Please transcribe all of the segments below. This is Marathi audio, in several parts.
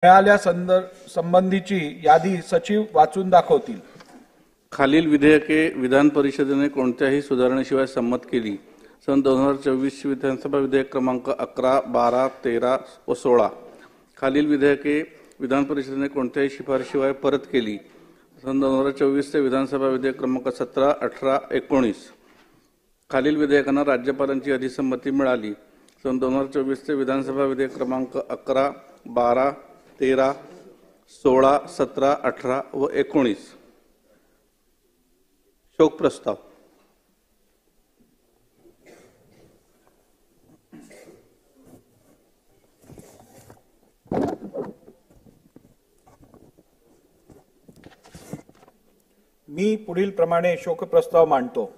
संबंधीची यादी सचिव वाचून दाखवतील। खालील विधेयके विधान परिषदेने कोणत्याही सुधारणेशिवाय संमत केली। सन 2024 विधानसभा विधेयक क्रमांक 11, 12, 13 व 16। खालील विधेयके विधान परिषदेने कोणत्याही शिफारशीशिवाय परत केली। सन 2024 चे विधानसभा विधेयक क्रमांक 17, 18, 19। खालील विधेयकांना राज्यपालांची अधिसंमती मिळाली। सन 2024 चे विधानसभा विधेयक क्रमांक 11, 12, 13, 16, 17, 18 व 19। शोक प्रस्ताव। मी पुढील प्रमाणे शोक प्रस्ताव मांडतो।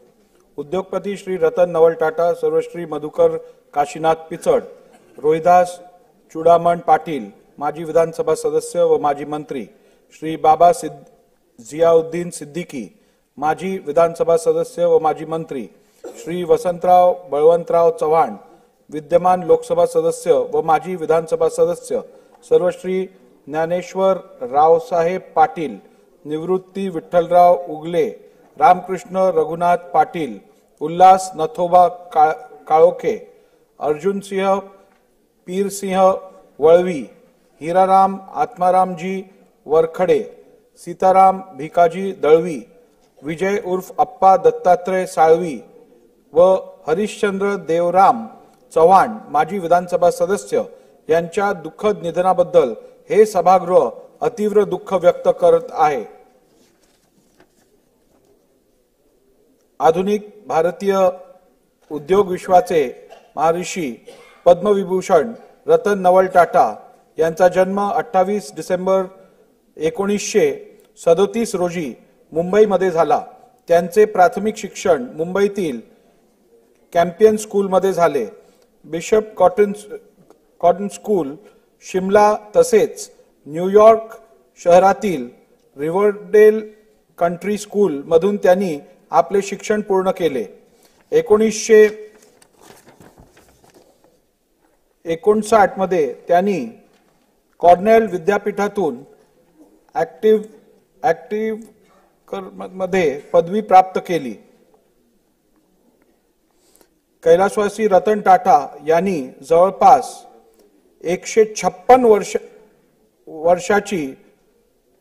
उद्योगपती श्री रतन नवल टाटा, सर्वश्री मधुकर काशीनाथ पिचड, रोहिदास चुडामण पाटील, माजी विधानसभा सदस्य व माजी मंत्री, श्री बाबा जियाउद्दीन सिद्दीकी, माजी विधानसभा सदस्य व माजी मंत्री, श्री वसंतराव बळवंतराव चव्हाण, विद्यमान लोकसभा सदस्य व माजी विधानसभा सदस्य, सर्वश्री ज्ञानेश्वर रावसाहेब पाटील, निवृत्ती विठ्ठलराव उगले, रामकृष्ण रघुनाथ पाटील, उल्हास नथोबा काळोखे, अर्जुनसिंह पीरसिंह वळवी, हिराराम आत्मारामजी वरखडे, सीताराम भिकाजी दळवी, विजय उर्फ अप्पा दत्तात्रय साळवी व हरिश्चंद्र देवराम चव्हाण, माजी विधानसभा सदस्य यांच्या दुःखद निधनाबद्दल हे सभागृह अतीव्र दुःख व्यक्त करत आहे। आधुनिक भारतीय उद्योग विश्वाचे महर्षी पद्मविभूषण रतन नवल टाटा यांचा जन्म 28 डिसेंबर 1937 रोजी मुंबईमध्ये झाला। त्यांचे प्राथमिक शिक्षण मुंबईतील कॅम्पियन स्कूलमध्ये झाले। बिशप कॉटन स्कूल शिमला तसेच न्यूयॉर्क शहरातील रिव्हरडेल कंट्री स्कूल मधून त्यांनी आपले शिक्षण पूर्ण केले। 1959 मध्ये त्यांनी कॉर्नेल विद्यापीठातून ऍक्टिव्ह मध्ये पदवी प्राप्त केली। कैलासवासी रतन टाटा यांनी जवळपास 156 वर्षाची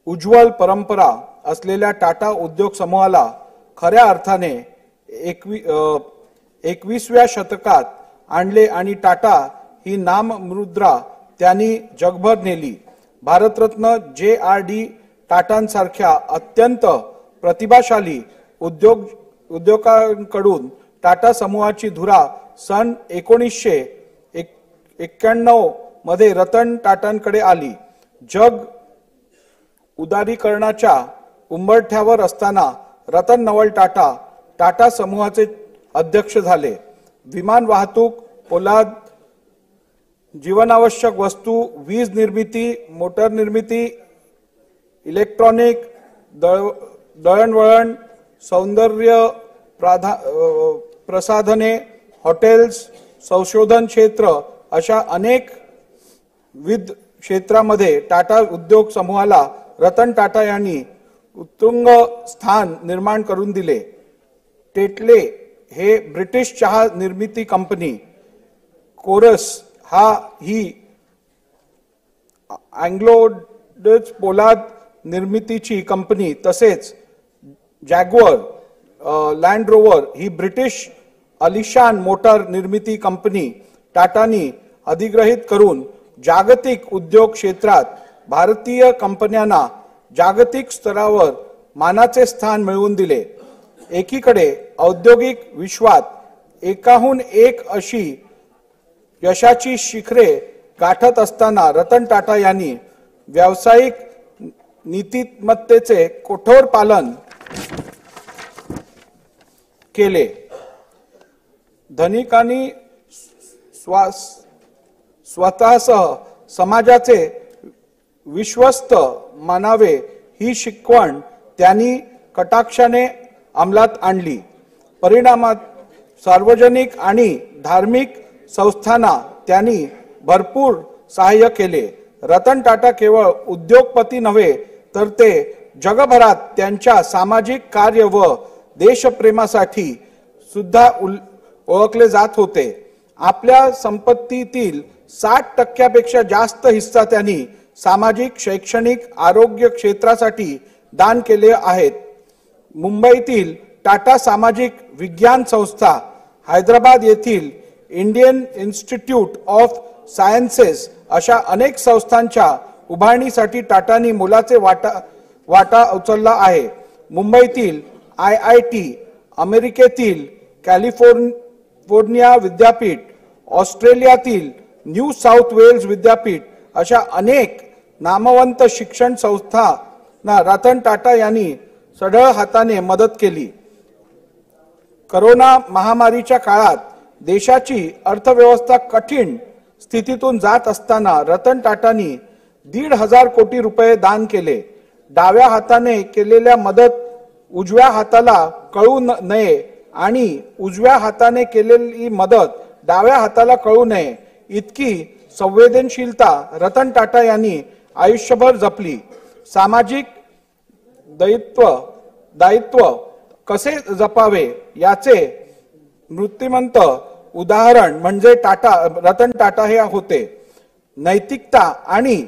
उज्ज्वल परंपरा असलेल्या टाटा उद्योग समूहाला खऱ्या अर्थाने 21व्या शतकात आणले आणि टाटा ही नाममुद्रा त्यांनी जगभर नेली। भारतरत्न JRD टाटांसारख्या अत्यंत प्रतिभाशाली उद्योजकांकडून टाटा समूहाची धुरा सन 1991 मध्ये रतन टाटांकडे आली। जग उदारीकरणाच्या उंबरठ्यावर असताना रतन नवल टाटा समूहाचे अध्यक्ष झाले। विमान वाहतूक, पोलाद, जीवनावश्यक वस्तू, वीज निर्मिती, मोटर निर्मिती, इलेक्ट्रॉनिक, दळणवळण, सौंदर्य प्रसाधने, हॉटेल्स, संशोधन क्षेत्र अशा अनेक विविध क्षेत्रामध्ये टाटा उद्योग समूहाला रतन टाटा यांनी उत्तुंग स्थान निर्माण करून दिले। टेटले हे ब्रिटिश चहा निर्मिती कंपनी, कोरस ही अँग्लो-डच पोलाद निर्मितीची कंपनी तसेच जॅग्वार लँड रोवर ही ब्रिटिश आलिशान मोटार निर्मिती कंपनी टाटांनी अधिग्रहित करून जागतिक उद्योग क्षेत्रात भारतीय कंपन्यांना जागतिक स्तरावर मानाचे स्थान मिळवून दिले। एकीकडे औद्योगिक विश्वात एकाहून एक अशी यशाची शिखरे गाठत असताना रतन टाटा यांनी व्यावसायिक नीतिमत्तेचे कठोर पालन केले। धनिकांनी स्वतःसह समाजाचे विश्वस्त मानावे ही शिकवण त्यांनी कटाक्षाने अंमलात आणली। परिणामात सार्वजनिक आणि धार्मिक संस्थांना त्यांनी भरपूर सहाय्य केले। रतन टाटा केवळ उद्योगपती नव्हे तर ते जगभरात त्यांच्या सामाजिक कार्य व देशप्रेमासाठी सुद्धा ओळखले जात होते। आपल्या संपत्तीतील 60% जास्त हिस्सा त्यांनी सामाजिक, शैक्षणिक, आरोग्य क्षेत्रासाठी दान केले आहेत। मुंबईतील टाटा सामाजिक विज्ञान संस्था, हैदराबाद येथील इंडियन इन्स्टिट्यूट ऑफ सायन्सेस अशा अनेक संस्थांच्या उभारणीसाठी टाटांनी मोलाचे वाटा उचलला आहे। मुंबईतील IIT, अमेरिकेतील कॅलिफोर्निया विद्यापीठ, ऑस्ट्रेलियातील न्यू साउथ वेल्स विद्यापीठ अशा अनेक नामवंत शिक्षण संस्थांना रतन टाटा यांनी सढळ हाताने मदत केली। कोरोना महामारीच्या काळात देशाची अर्थव्यवस्था कठीण स्थितीतून जात असताना रतन टाटांनी 1,500 कोटी रुपये दान केले। डाव्या हाताने केलेल्या मदत उजव्या हाताला कळू नये आणि उजव्या हाताने केलेली मदत डाव्या हाताला कळू नये इतकी संवेदनशीलता रतन टाटा यांनी आयुष्यभर जपली। सामाजिक दायित्व कसे जपावे याचे मूर्तिमंत उदाहरण म्हणजे रतन टाटा हे होते। नैतिकता आणि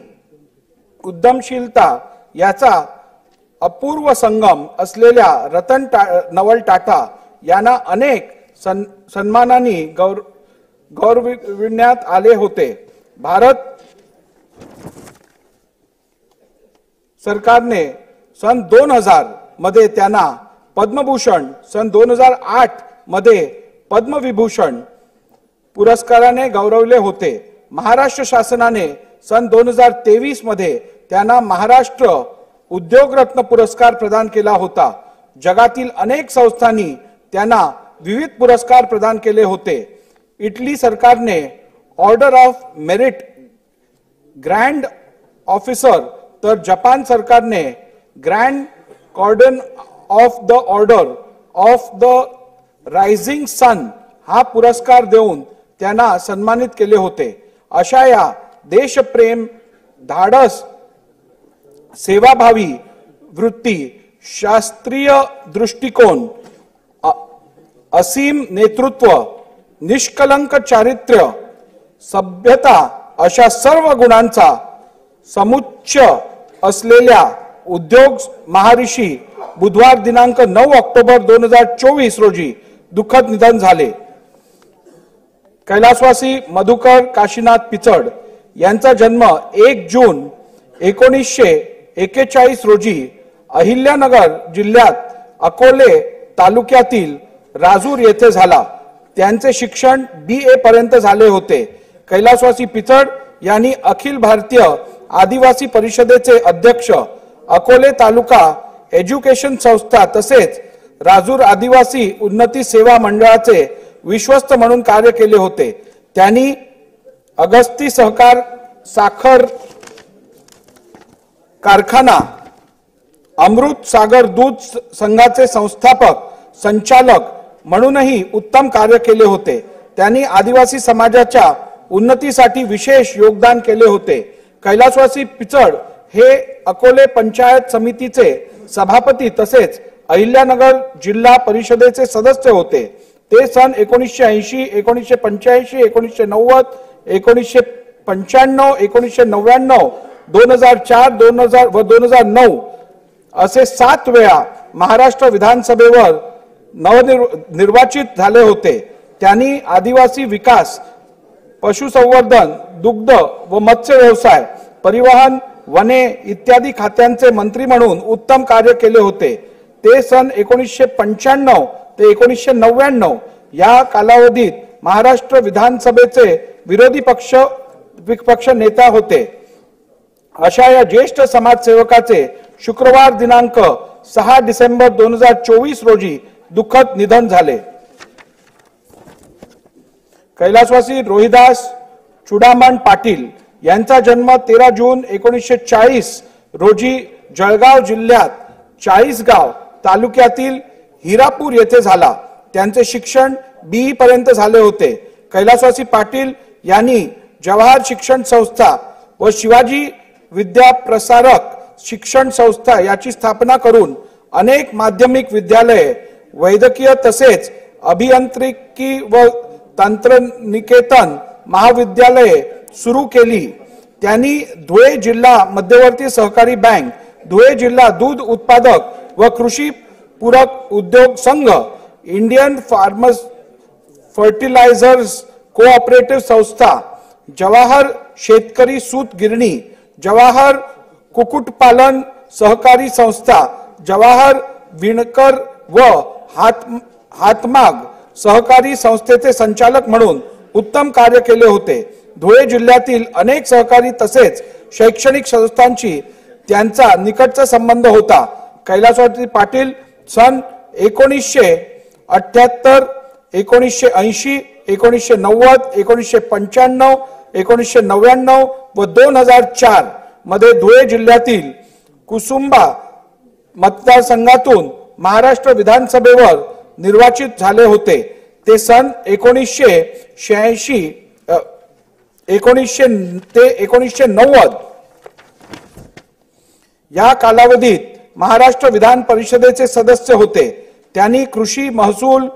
उद्यमशीलता याचा अपूर्व संगम असलेल्या रतन नवल टाटा यांना अनेक सन्मानांनी गौरविण्यात आले होते। भारत सरकारने सन 2000 मध्ये त्यांना पद्मभूषण, सन 2008 मध्ये पद्मविभूषण पुरस्काराने गौरवले होते। महाराष्ट्र शासनाने सन 2023 मध्ये त्यांना महाराष्ट्र उद्योगरत्न पुरस्कार प्रदान केला होता। जगातील अनेक संस्थांनी त्यांना विविध पुरस्कार प्रदान केले होते। इटली सरकारने order of merit grand officer तर जपान सरकारने grand cordon of the order of the rising sun हा पुरस्कार देऊन त्यांना सन्मानित केले होते। अशा या देशप्रेम, धाडस, सेवाभावी वृत्ती, शास्त्रीय दृष्टिकोन, असीम नेतृत्व, निष्कलंक चारित्र्य, सभ्यता अशा सर्व गुणांचा समुच्चय असलेल्या उद्योग महर्षी बुधवार दिनांक 9 ऑक्टोबर 2024 रोजी दुःखद निधन झाले। कैलासवासी मधुकर काशीनाथ पिचड यांचा जन्म 1 जून 1941 रोजी अहिल्यानगर जिल्ह्यात अकोले तालुक्यातील राजूर येथे झाला। त्यांचे शिक्षण BA पर्यंत झाले होते। कैलासवासी पिचड यांनी अखिल भारतीय आदिवासी परिषदेचे अध्यक्ष, अकोले तालुका एज्युकेशन संस्था तसेच राजूर आदिवासी उन्नती सेवा मंडळाचे विश्वस्त म्हणून कार्य केले होते। त्यांनी अगस्ती सहकार साखर कारखाना, अमृत सागर दूध संघाचे संस्थापक, संचालक म्हणूनही उत्तम कार्य केले होते। त्यांनी आदिवासी समाजाच्या उन्नतीसाठी विशेष योगदान केले होते। कैलासवासी पिचड हे अकोले पंचायत समितीचे सभापती तसेच अहिल्यानगर जिल्हा परिषदेचे सदस्य होते। ते सन 1980, 1985, 1990, 1995, 1999, 2004, 2000 व 2009 असे 7 वेळा महाराष्ट्र विधानसभेवर निर्वाचित झाले होते। त्यांनी आदिवासी विकास, पशुसंवर्धन, दुग्ध व मत्स्य व्यवसाय, परिवहन, वने इत्यादी खात्यांचे मंत्री म्हणून उत्तम कार्य केले होते। ते सन 1995 ते 1999 या कालावधीत महाराष्ट्र विधानसभेचे विरोधी पक्ष नेता होते। अशा या ज्येष्ठ समाजसेवकाचे शुक्रवार दिनांक 6 डिसेंबर 2024 रोजी दुःखद निधन झाले। कैलासवासी रोहिदास चुडामण पाटील यांचा जन्म 13 जून 1940 रोजी जळगाव जिल्ह्यात चाळीसगाव तालुक्यातील हिरापूर येथे झाला। त्यांचे शिक्षण BE पर्यंत झाले होते। कैलासवासी पाटील यांनी जवाहर शिक्षण संस्था व शिवाजी विद्या प्रसारक शिक्षण संस्था याची स्थापना करून अनेक माध्यमिक विद्यालये, वैद्यकीय तसेच अभियांत्रिकी व तंत्रनिकेतन महाविद्यालये सुरू केली। त्यांनी धुळे जिल्हा मध्यवर्ती सहकारी बँक, धुळे जिल्हा दूध उत्पादक व कृषी पूरक उद्योग संघ, इंडियन फार्मर्स फर्टिलायझर्स कोऑपरेटिव्ह संस्था, जवाहर शेतकरी सूत गिरणी, जवाहर कुक्कुटपालन सहकारी संस्था, जवाहर विणकर व हातमाग सहकारी संस्थेचे संचालक म्हणून उत्तम कार्य केले होते। धुळे जिल्ह्यातील अनेक सहकारी तसेच शैक्षणिक संस्थांशी त्यांचा निकटचा संबंध होता। कैलासवासी पाटील सन 1978, 1980, 1990, 1995, 1999 व 2004 मध्ये धुळे जिल्ह्यातील कुसुंबा मतदारसंघातून महाराष्ट्र विधानसभेवर निर्वाचित झाले होते। ते सन 1986 ते 1990 या कालावधीत महाराष्ट्र विधान परिषदेचे सदस्य होते। त्यांनी कृषी, महसूल,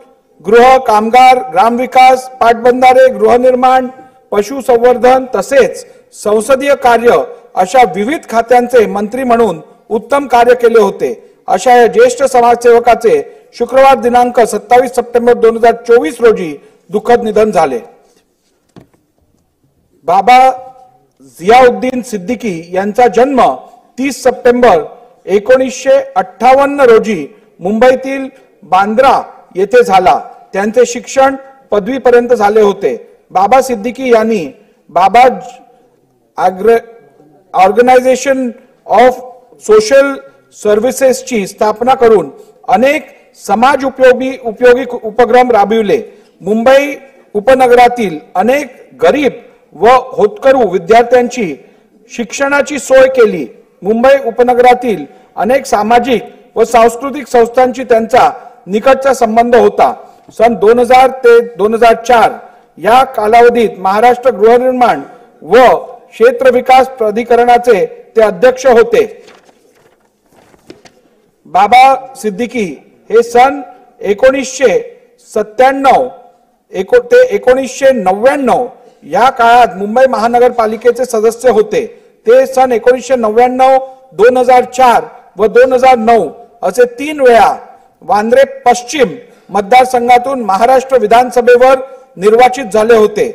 गृह, कामगार, ग्रामविकास, पाटबंधारे, गृहनिर्माण, पशुसंवर्धन तसेच संसदीय कार्य अशा विविध खात्यांचे मंत्री म्हणून उत्तम कार्य केले होते। अशा या ज्येष्ठ समाजसेवकाचे शुक्रवार दिनांक 27 सप्टेंबर 2024 रोजी दुःखद निधन झाले। बाबा जियाउद्दीन सिद्दीकी यांचा जन्म 30 सप्टेंबर 1958 रोजी मुंबईतील बांद्रा येथे झाला। त्यांचे शिक्षण पदवीपर्यंत झाले होते। बाबा सिद्दीकी यांनी बाबा ऑर्गनायझेशन ऑफ सोशल सर्व्हिसेसची स्थापना करून अनेक समाज उपयोगी उपक्रम राबविले। मुंबई उपनगरातील अनेक गरीब व होतकरू विद्यार्थ्यांची शिक्षणाची सोय केली। मुंबई उपनगरातील अनेक सामाजिक व सांस्कृतिक संस्थांशी त्यांचा निकटचा संबंध होता। सन 2000 ते 2004 या कालावधीत महाराष्ट्र गृहनिर्माण व क्षेत्र विकास प्राधिकरणाचे ते अध्यक्ष होते। बाबा सिद्दीकी हे सन 1997 ते 1999 या काळात मुंबई महानगरपालिकेचे सदस्य होते। ते सन 1999, 2004 व 2009 असे 3 वेळा वांद्रे पश्चिम मतदारसंघातून महाराष्ट्र विधानसभेवर निर्वाचित झाले होते।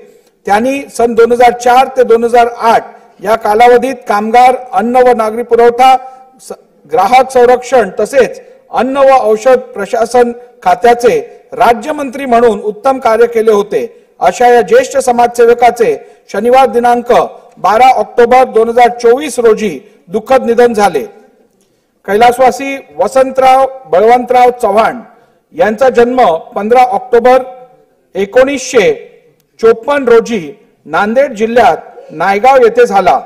त्यांनी सन 2004 ते 2008 या कालावधीत कामगार, अन्न व नागरी पुरवठा, ग्राहक संरक्षण तसेच अन्न व औषध प्रशासन खात्याचे राज्यमंत्री म्हणून उत्तम कार्य केले होते। अशा या ज्येष्ठ समाजसेवकाचे शनिवार दिनांक 12 ऑक्टोबर 2024 रोजी दुःखद निधन झाले। कैलासवासी वसंतराव बळवंतराव चव्हाण यांचा जन्म 15 ऑक्टोबर 1954 रोजी नांदेड जिल्ह्यात नायगाव येथे झाला।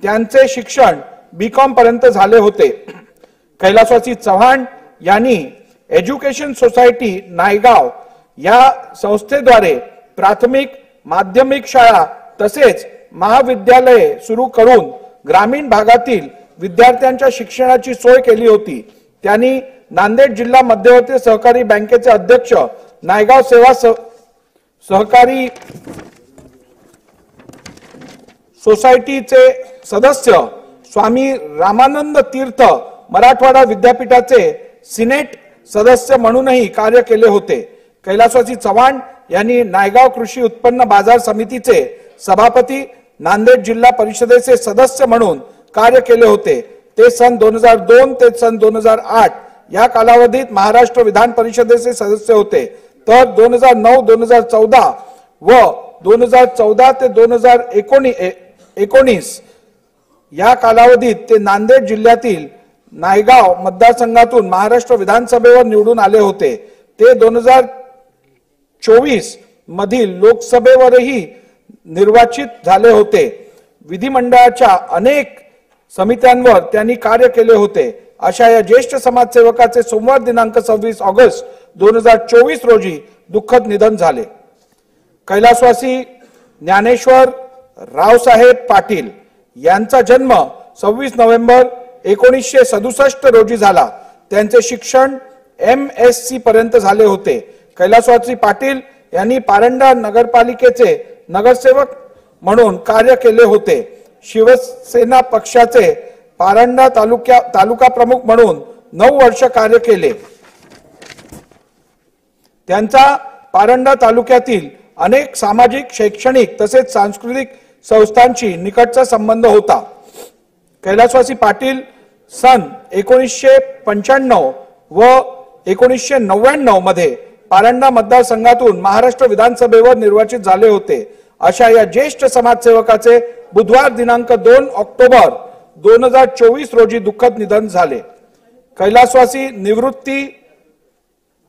त्यांचे शिक्षण बीकॉम पर्यंत झाले होते। कैलासवासी चव्हाण यांनी एज्युकेशन सोसायटी नायगाव या संस्थेद्वारे प्राथमिक, माध्यमिक शाळा तसेच महाविद्यालये सुरू करून ग्रामीण भागातील विद्यार्थ्यांच्या शिक्षणाची सोय केली होती। त्यांनी नांदेड जिल्हा मध्यवर्ती सहकारी बँकेचे अध्यक्ष, नायगाव सेवा सहकारी सोसायटीचे सदस्य, स्वामी रामानंद तीर्थ मराठवाडा विद्यापीठाचे सिनेट सदस्य म्हणूनही कार्य केले होते। कैलासवासी चव्हाण यांनी नायगाव कृषी उत्पन्न बाजार समितीचे सभापती, नांदेड जिल्हा परिषदेचे सदस्य म्हणून कार्य केले होते। ते सन 2002 ते सन 2008 या कालावधीत महाराष्ट्र विधान परिषदेचे सदस्य होते। तर 2009, 2014 व 2014 ते 2019 या कालावधीत ते नांदेड जिल्ह्यातील नायगाव मतदारसंघातून महाराष्ट्र विधानसभेवर निवडून आले होते। ते 2024 मधील लोकसभेवरही निर्वाचित झाले होते। विधिमंडळाच्या अनेक समित्यांवर त्यांनी कार्य केले होते। अशा या ज्येष्ठ समाजसेवकाचे सोमवार दिनांक 26 ऑगस्ट 2024 रोजी दुःखद निधन झाले। कैलासवासी ज्ञानेश्वर रावसाहेब पाटील यांचा जन्म 26 नोव्हेंबर 1967 रोजी झाला. त्यांचे शिक्षण MSc पर्यंत झाले होते. कैलासवासी पाटील यांनी पारंडा नगरपालिकेचे नगरसेवक म्हणून कार्य केले होते. शिवसेना पक्षाचे पारंडा तालुका प्रमुख म्हणून 9 वर्ष कार्य केले. त्यांचा पारंडा तालुक्यातील अनेक सामाजिक, शैक्षणिक तसेच सांस्कृतिक संस्थांशी निकटचा संबंध होता. कैलासवासी पाटील सन 1995 व 1999 मध्ये पारंडा मतदारसंघातून महाराष्ट्र विधानसभेवर निर्वाचित झाले होते. अशा या ज्येष्ठ समाजसेवकाचे बुधवार दिनांक 2 ऑक्टोबर 2024 रोजी दुःखद निधन झाले. कैलासवासी निवृत्ती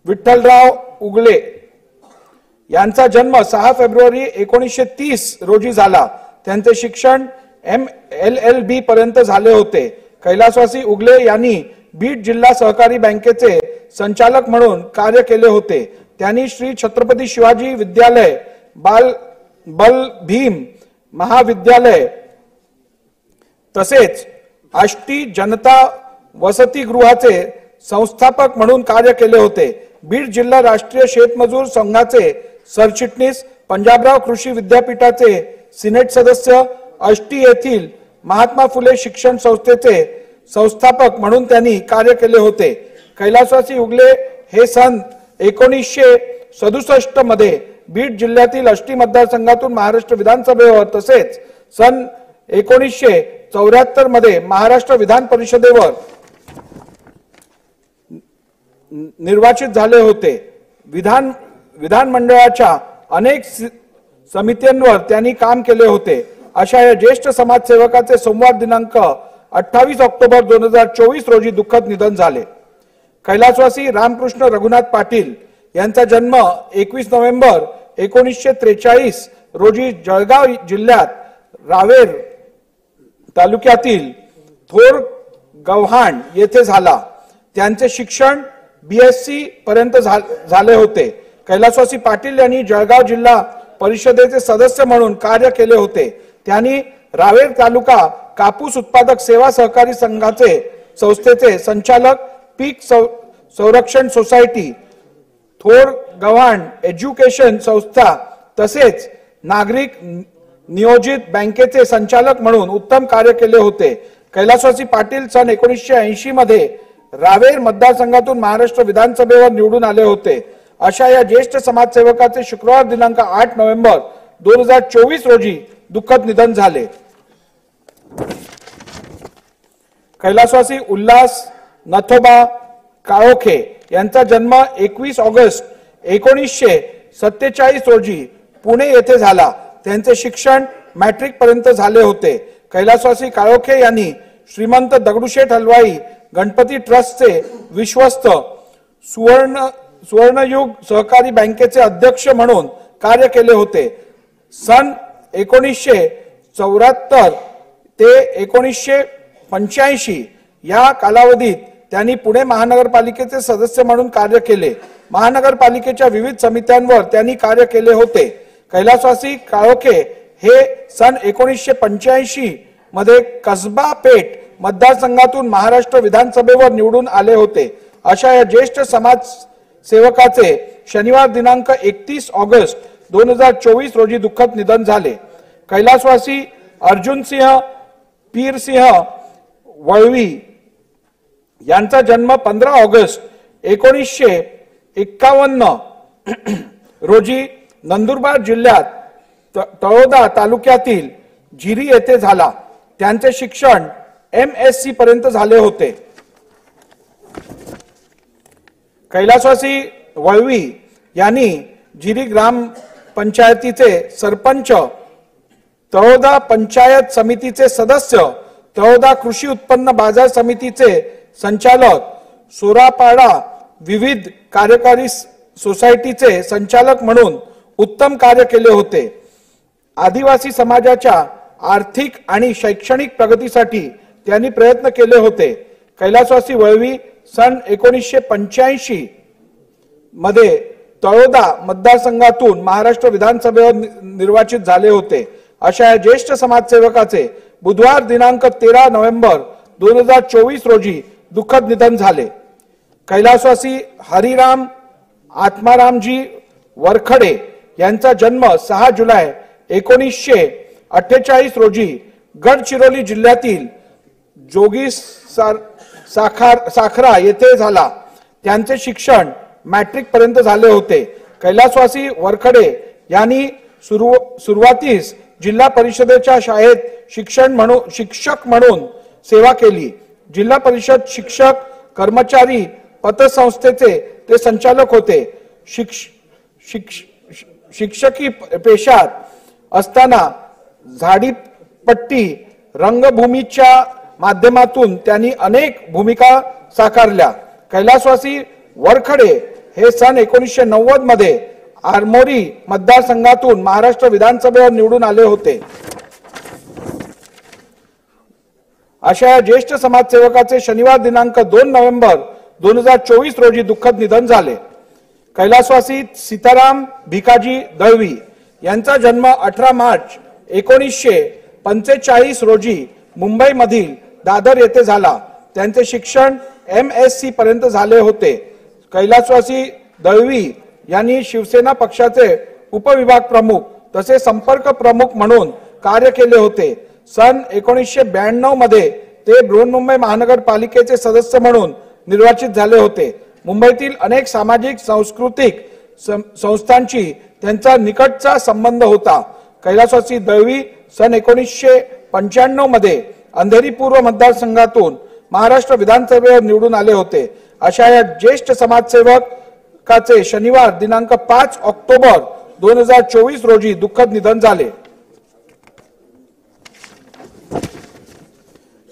विठ्ठलराव उगले यांचा जन्म 6 फेब्रुवारी 1930 रोजी झाला. त्यांचे शिक्षण LLB पर्यंत झाले होते. कैलासवासी उगले यांनी बीड जिल्हा सहकारी बँकेचे संचालक म्हणून कार्य केले होते. त्यांनी श्री छत्रपती शिवाजी विद्यालय, बल भीम महाविद्यालय तसेच आष्टी जनता वसतिगृहाचे संस्थापक म्हणून कार्य केले होते. बीड जिल्हा राष्ट्रीय शेतमजूर संघाचे सरचिटणीस, पंजाबराव कृषी विद्यापीठाचे सिनेट सदस्य, आष्टी येथील महात्मा फुले शिक्षण संस्थेचे संस्थापक म्हणून त्यांनी कार्य केले होते. कैलासवासी उगले हे सन 1967 मध्ये बीड जिल्ह्यातील आष्टी मतदारसंघातून महाराष्ट्र विधानसभेवर तसेच सन 1974 मध्ये महाराष्ट्र विधान परिषदेवर निर्वाचित झाले होते. विधानमंडळाच्या अनेक समित्यांवर त्यांनी काम केले होते. अशा या ज्येष्ठ समाजसेवकाचे सोमवार दिनांक 28 ऑक्टोबर 2024 रोजी दुःखद निधन झाले. कैलासवासी रामकृष्ण रघुनाथ पाटील यांचा जन्म 21 नोव्हेंबर 1943 रोजी जळगाव जिल्ह्यात रावेर तालुक्यातील थोर गव्हाण येथे झाला. त्यांचे शिक्षण BSc पर्यंत झाले होते. कैलासवासी पाटील यांनी जळगाव जिल्हा परिषदेचे सदस्य म्हणून कार्य केले होते. त्यांनी रावेर तालुका कापूस उत्पादक सेवा सहकारी संस्थेचे संचालक, पीक संरक्षण सोसायटी, थोर गव्हाण एज्युकेशन संस्था तसेच नागरिक नियोजित बँकेचे संचालक म्हणून उत्तम कार्य केले होते. कैलासवासी पाटील सन 1980 मध्ये रावेर मतदारसंघातून महाराष्ट्र विधानसभेवर निवडून आले होते. अशा या ज्येष्ठ समाजसेवकाचे शुक्रवार दिनांक 8 नोव्हेंबर 2024 रोजी दुःखद निधन झाले. कैलासवासी उल्हास नथोबा काळोखे यांचा जन्म 21 ऑगस्ट 1947 रोजी पुणे येथे झाला. त्यांचे शिक्षण मॅट्रिक पर्यंत झाले होते. कैलासवासी काळोखे यांनी श्रीमंत दगडूशेठ हलवाई गणपती ट्रस्टचे विश्वस्त, सुवर्णयुग सहकारी बँकेचे अध्यक्ष म्हणून कार्य केले होते. सन 1974 ते 1985 या कालावधीत त्यांनी पुणे महानगरपालिकेचे सदस्य म्हणून कार्य केले. महानगरपालिकेच्या विविध समित्यांवर त्यांनी कार्य केले होते. कैलासवासी काळोखे हे सन 1985 मध्ये कसबा पेठ मतदारसंघातून महाराष्ट्र विधानसभेवर निवडून आले होते. अशा या ज्येष्ठ समाजसेवकाचे शनिवार दिनांक 31 ऑगस्ट 2024 रोजी दुःखद निधन झाले. कैलासवासी अर्जुनसिंह पीरसिंह वळवी यांचा जन्म 15 ऑगस्ट 1951 रोजी नंदुरबार जिल्ह्यात तळोदा तालुक्यातील झिरी येथे झाला. त्यांचे शिक्षण MSc पर्यंत झाले होते. कैलासवासी वळवी यांनी झिरी ग्राम पंचायतीचे सरपंच, तळोदा पंचायत समितीचे सदस्य, तळोदा कृषी उत्पन्न बाजार समितीचे संचालक, सोरापाडा विविध कार्यकारी सोसायटीचे संचालक म्हणून उत्तम कार्य केले होते. आदिवासी समाजाच्या आर्थिक आणि शैक्षणिक प्रगतीसाठी त्यांनी प्रयत्न केले होते. कैलासवासी वळवी सन 1985 मध्ये तळोदा मतदारसंघातून महाराष्ट्र विधानसभेवर निर्वाचित झाले होते. अशा ज्येष्ठ समाजसेवकाचे बुधवार दिनांक 13 नोव्हेंबर 2024 रोजी दुःखद निधन झाले। कैलासवासी हरिराम आत्मारामजी वरखडे यांचा जन्म 6 जुलै 1948 रोजी गडचिरोली जिल्ह्यातील साखरा येथे झाला। त्यांचे शिक्षण मॅट्रिक पर्यंत झाले होते। कैलासवासी वरखडे यांनी सुरुवातीस जिल्हा परिषदेच्या शाळेत शिक्षक म्हणून सेवा केली। जिल्हा परिषद शिक्षक कर्मचारी पतसंस्थेचे ते संचालक होते। शिक्षकी पेशात असताना झाडीपट्टी रंगभूमीच्या माध्यमातून त्यांनी अनेक भूमिका साकारल्या। कैलासवासी वरखडे हे सन 1990 मध्ये आरमोरी मतदारसंघातून महाराष्ट्र विधानसभेवर निवडून आले होते। अशा ज्येष्ठ समाजसेवकाचे शनिवार दिनांक 2 नोव्हेंबर 2024 रोजी दुःखद निधन झाले। कैलासवासी सीताराम भिकाजी दळवी यांचा जन्म 18 मार्च 1945 रोजी मुंबई मधील दादर येथे झाला। त्यांचे शिक्षण MSc पर्यंत झाले होते। कैलासवासी दळवी यांनी शिवसेना पक्षाचे उपविभाग प्रमुख तसेच संपर्क प्रमुख म्हणून कार्य केले होते। सन 1992 मध्ये ते बृहन्मुंबई महानगरपालिकेचे सदस्य म्हणून निर्वाचित झाले होते। मुंबईतील अनेक सामाजिक सांस्कृतिक संस्थांशी त्यांचा निकटचा संबंध होता। कैलासवासी दळवी सन 1995 मध्ये अंधेरी पूर्व मतदारसंघातून महाराष्ट्र विधानसभेवर निवडून आले होते। अशा या ज्येष्ठ समाजसेवकाचे शनिवार दिनांक 5 ऑक्टोबर 2024 रोजी दुःखद निधन झाले।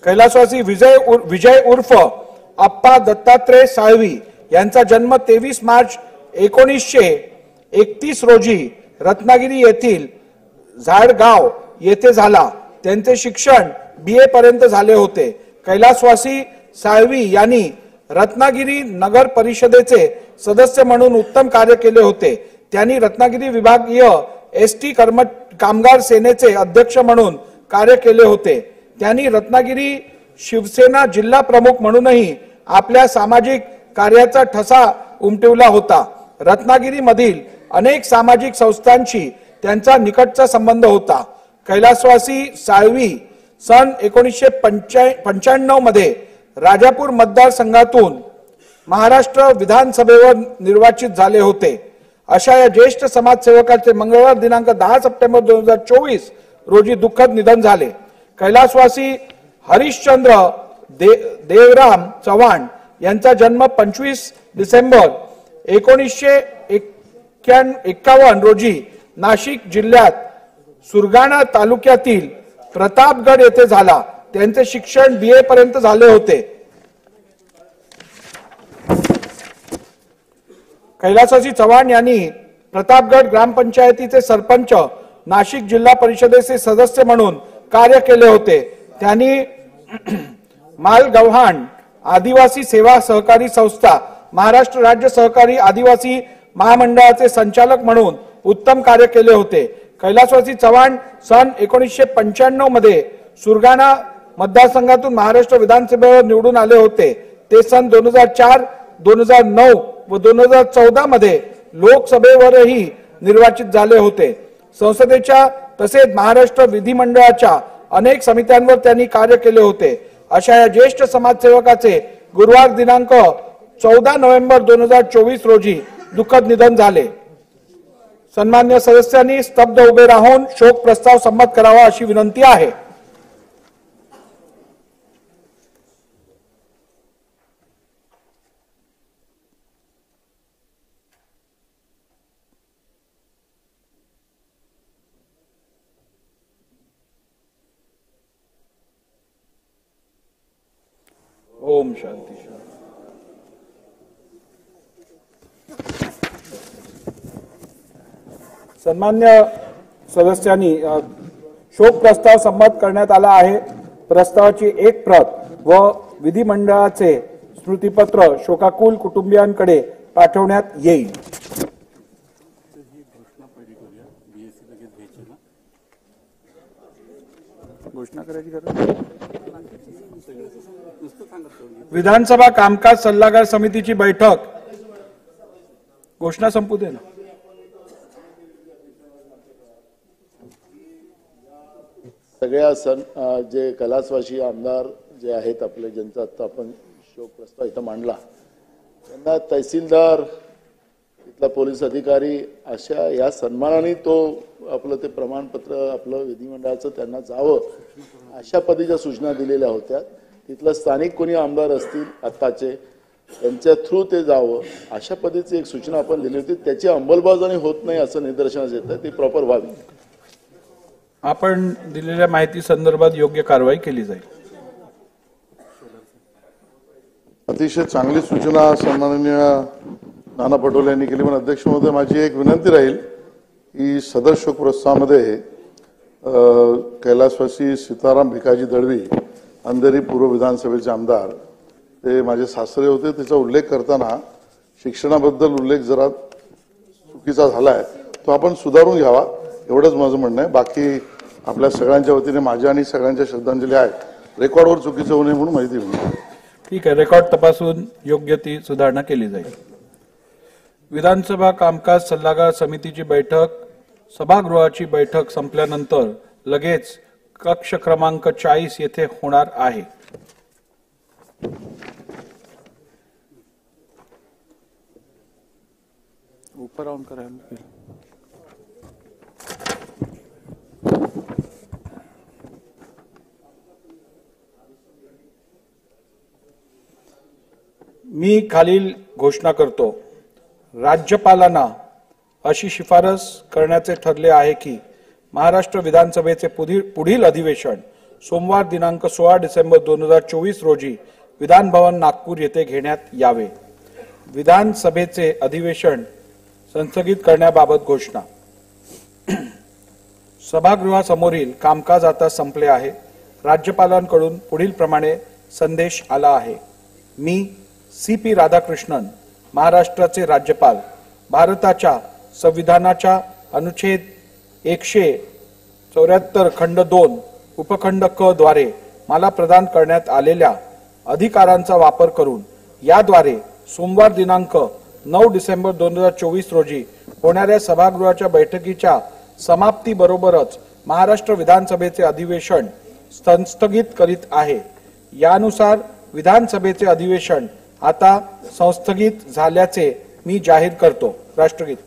कैलासवासी विजय उर्फ अप्पा दत्तात्रय साळवी यांचा जन्म 23 मार्च 1931 रोजी रत्नागिरी येथील झाडगाव येथे झाला। त्यांचे शिक्षण BA पर्यंत झाले होते। कैलासवासी साळवी यांनी रत्नागिरी नगर परिषदेचे सदस्य म्हणून उत्तम कार्य केले होते। त्यांनी रत्नागिरी विभागीय ST कामगार सेनेचे अध्यक्ष म्हणून कार्य केले होते। त्यांनी रत्नागिरी शिवसेना जिल्हा प्रमुख म्हणूनही आपल्या सामाजिक कार्याचा ठसा उमटवला होता। रत्नागिरी मधील अनेक सामाजिक संस्थांशी त्यांचा निकटचा संबंध होता। कैलासवासी साळवी सन 1995 मध्ये राजापूर मतदारसंघातून महाराष्ट्र विधानसभेवर निर्वाचित झाले होते। अशा या ज्येष्ठ समाजसेवकाचे मंगळवार दिनांक 10 सप्टेंबर 2024 रोजी दुःखद निधन झाले। कैलासवासी हरिश्चंद्र देवराम चव्हाण यांचा जन्म 25 डिसेंबर 1951 रोजी नाशिक जिल्ह्यात सुरगाणा तालुक्यातील प्रतापगड येथे झाला। त्यांचे शिक्षण BA पर्यंत झाले होते। कैलासवासी चव्हाण यांनी प्रतापगड ग्रामपंचायतीचे सरपंच, नाशिक जिल्हा परिषदेचे सदस्य म्हणून कार्य केले होते। त्यांनी मालगव्हाण आदिवासी सेवा सहकारी संस्था, महाराष्ट्र राज्य सहकारी आदिवासी महामंडळाचे संचालक म्हणून उत्तम कार्य केले होते। कैलासवासी चव्हाण सन 1995 मध्ये सुरगाणा मतदारसंघातून महाराष्ट्र विधानसभेवर निवडून आले होते। ते सन 2004, 2009 व 2014 मध्ये लोकसभेवरही निर्वाचित झाले होते। संसदेच्या तसेच महाराष्ट्र विधिमंडळाच्या अनेक समित्यांवर त्यांनी कार्य केले होते। अशा या ज्येष्ठ समाजसेवकाचे गुरुवार दिनांक 14 नोव्हेंबर 2024 रोजी दुःखद निधन झाले। सन्मान्य सदस्यांनी स्तब्ध उभे राहून शोक प्रस्ताव संमत करावा अशी विनंती आहे। ओम शांती। सन्मान्य सदस्यांनी शोक प्रस्ताव संमत करण्यात आला आहे। प्रस्तावाची एक प्रत व विधिमंडळाचे स्मृतिपत्र शोकाकुल कुटुंबियांकडे पाठवण्यात येईल। घोषणा करायची गरज. विधानसभा कामकाज सल्लागार समितीची बैठक घोषणा संपू दे ना. सगळ्या जे कैलासवासी आमदार जे आहेत आपले, ज्यांचा आता आपण शोक प्रस्ताव इथं मांडला, त्यांना तहसीलदार, इथला पोलीस अधिकारी अशा या सन्मानाने तो आपलं ते प्रमाणपत्र आपलं विधिमंडळाचं त्यांना जावं अशा पद्धतीच्या सूचना दिलेल्या होत्या. तिथलं स्थानिक कोणी आमदार असतील आत्ताचे, त्यांच्या थ्रू ते जावं अशा पद्धतीची एक सूचना आपण दिली होती. त्याची अंमलबजावणी होत नाही असं निदर्शनास येतं. ती प्रॉपर व्हावी. आपण दिलेल्या माहिती संदर्भात योग्य कारवाई केली जाईल. अतिशय चांगली सूचना सन्माननीय नाना पटोले यांनी केली. पण अध्यक्ष महोदय, माझी एक विनंती राहील की सदर शोक प्रस्तावामध्ये कैलासवासी सीताराम भिकाजी दळवी, अंधेरी पूर्व विधानसभेचे आमदार, ते माझे सासरे होते. त्याचा उल्लेख करताना शिक्षणाबद्दल उल्लेख जरा चुकीचा झालाय, तो आपण सुधारून घ्यावा एवढंच माझं म्हणणं आहे. बाकी आपल्या सगळ्यांच्या वतीने माझ्या आणि सगळ्यांच्या श्रद्धांजली आहे. रेकॉर्डवर चुकीचं होऊ नये म्हणून माहिती मिळते. ठीक आहे, रेकॉर्ड तपासून योग्य ती सुधारणा केली जाईल. विधानसभा कामकाज सल्लागार समितीची बैठक, सभागृहाची बैठक संपल्यानंतर लगेच कक्ष क्रमांक 40 येथे होणार आहे. ऊपर ऑन करायला मी खालील घोषणा करतो. राज्यपालांना अशी शिफारस करण्याचे ठरले आहे की महाराष्ट्र विधानसभेचे पुढील अधिवेशन सोमवार दिनांक 16 डिसेंबर 2024 रोजी विधान भवन नागपूर येथे घेण्यात यावे. विधानसभेचे अधिवेशन संस्थगित करण्याबाबत घोषणा. सभागृहासमोरील कामकाज आता संपले आहे. राज्यपालांकडून पुढील प्रमाणे संदेश आला आहे. मी CP राधाकृष्णन, महाराष्ट्राचे राज्यपाल, भारताच्या संविधानाच्या अनुच्छेद 174 खंड 2 उपखंड क द्वारे मला प्रदान करण्यात आलेल्या अधिकारांचा वापर करून याद्वारे सोमवार दिनांक 9 डिसेंबर 2024 रोजी होणाऱ्या सभागृहाच्या बैठकीच्या समाप्तीबरोबरच महाराष्ट्र विधानसभेचे अधिवेशन संस्थगित करीत आहे. यानुसार विधानसभेचे अधिवेशन आता संस्थगित झाल्याचे मी जाहीर करतो. राष्ट्रगीत.